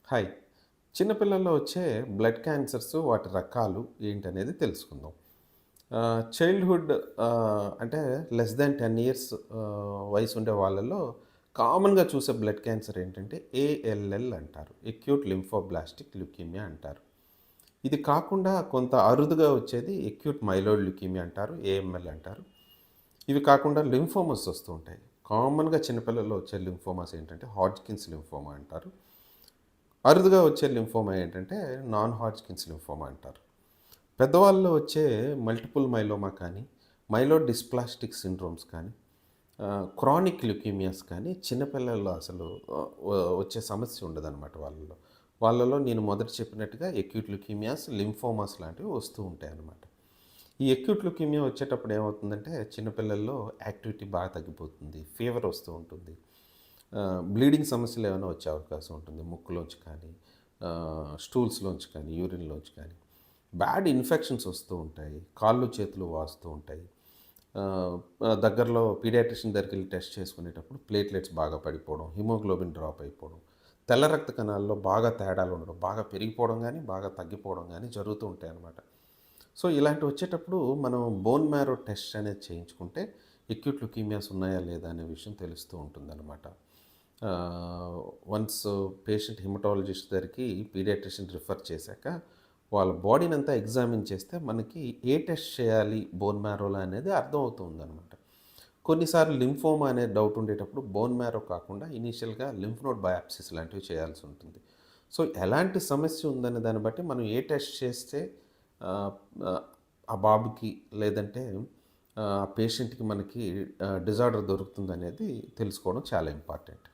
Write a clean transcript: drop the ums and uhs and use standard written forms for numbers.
Hi. చిన్నపిల్లల్లో వచ్చే blood cancers వాటి రకాలు ఏంటనేది తెలుసుకుందాం. చైల్డ్‌హుడ్ అంటే లెస్ దాన్ 10 ఇయర్స్ వయసు ఉండే వాళ్ళలో కామన్‌గా చూసే బ్లడ్ క్యాన్సర్ ఏంటంటే ఏఎల్ఎల్ అంటారు. అక్యూట్ లింఫోబ్లాస్టిక్ ల్యూకేమియా అంటారు. ఇది కాకుండా కొంత అరుదుగా వచ్చేది అక్యూట్ మైలోయిడ్ ల్యూకేమియా అంటారు. ఏఎంఎల్ అంటారు. ఇవి కాకుండా లింఫోమాస్ వస్తూ ఉంటాయి. కామన్‌గా చిన్నపిల్లల్లో వచ్చే లింఫోమాస్ ఏంటంటే హాడ్జ్కిన్స్ లింఫోమా అంటారు. అరుదుగా వచ్చే లింఫోమా ఏంటంటే నాన్ హాడ్జ్కిన్స్ లింఫోమా అంటారు. పెద్దవాళ్ళలో వచ్చే మల్టిపుల్ మైలోమా కానీ, మైలోడిస్ప్లాస్టిక్ సిండ్రోమ్స్ కానీ, క్రానిక్ ల్యూకీమియాస్ కానీ చిన్నపిల్లల్లో అసలు వచ్చే సమస్య ఉండదనమాట వాళ్ళలో. వాళ్ళలో నేను మొదట చెప్పినట్టుగా అక్యూట్ ల్యూకీమియాస్, లింఫోమాస్ లాంటివి వస్తూ ఉంటాయన్నమాట. ఈ అక్యూట్ ల్యూకీమియా వచ్చేటప్పుడు ఏమవుతుందంటే చిన్నపిల్లల్లో యాక్టివిటీ బాగా తగ్గిపోతుంది. ఫీవర్ వస్తూ ఉంటుంది. బ్లీడింగ్ సమస్యలు ఏమైనా వచ్చే అవకాశం ఉంటుంది. ముక్కులోంచి కానీ, స్టూల్స్‌లోంచి కానీ, యూరిన్‌లోంచి కానీ. బ్యాడ్ ఇన్ఫెక్షన్స్ వస్తూ ఉంటాయి. కాళ్ళు, చేతులు వాస్తూ ఉంటాయి. ఆహ్, దగ్గరలో పీడియాట్రిషియన్ దగ్గరికెళ్ళి టెస్ట్ చేసుకునేటప్పుడు ప్లేట్లెట్స్ బాగా పడిపోవడం, హిమోగ్లోబిన్ డ్రాప్ అయిపోవడం, తెల్ల రక్త కణాల్లో బాగా తేడాలు ఉండడం, బాగా పెరిగిపోవడం గానీ, బాగా తగ్గిపోవడం గానీ జరుగుతూ ఉంటాయన్నమాట. సో, ఇలాంటివి వచ్చేటప్పుడు మనం బోన్ మ్యారో టెస్ట్ అనేది చేయించుకుంటే అక్యూట్ ల్యూకీమియాస్ ఉన్నాయా లేదా అనే విషయం తెలుస్తూ ఉంటుందన్నమాట. వన్స్ పేషెంట్ హిమటాలజిస్ట్ దగ్గరికి పీడియాట్రిషియన్ రిఫర్ చేశాక వాళ్ళ బాడీనంతా ఎగ్జామిన్ చేస్తే మనకి ఏ టెస్ట్ చేయాలి బోన్ మ్యారోలో అనేది అర్థమవుతుందనమాట. కొన్నిసార్లు లింఫోమా అనే డౌట్ ఉండేటప్పుడు బోన్ మ్యారో కాకుండా ఇనీషియల్‌గా లింఫ్ నోడ్ బయాప్సిస్ లాంటివి చేయాల్సి ఉంటుంది. సో, ఎలాంటి సమస్య ఉందనే దాన్ని బట్టి మనం ఏ టెస్ట్ చేస్తే ఆహ్, ఆహ్, ఆ బాబుకి లేదంటే ఆ పేషెంట్‌కి మనకి డిజార్డర్ దొరుకుతుందనేది తెలుసుకోవడం చాలా ఇంపార్టెంట్.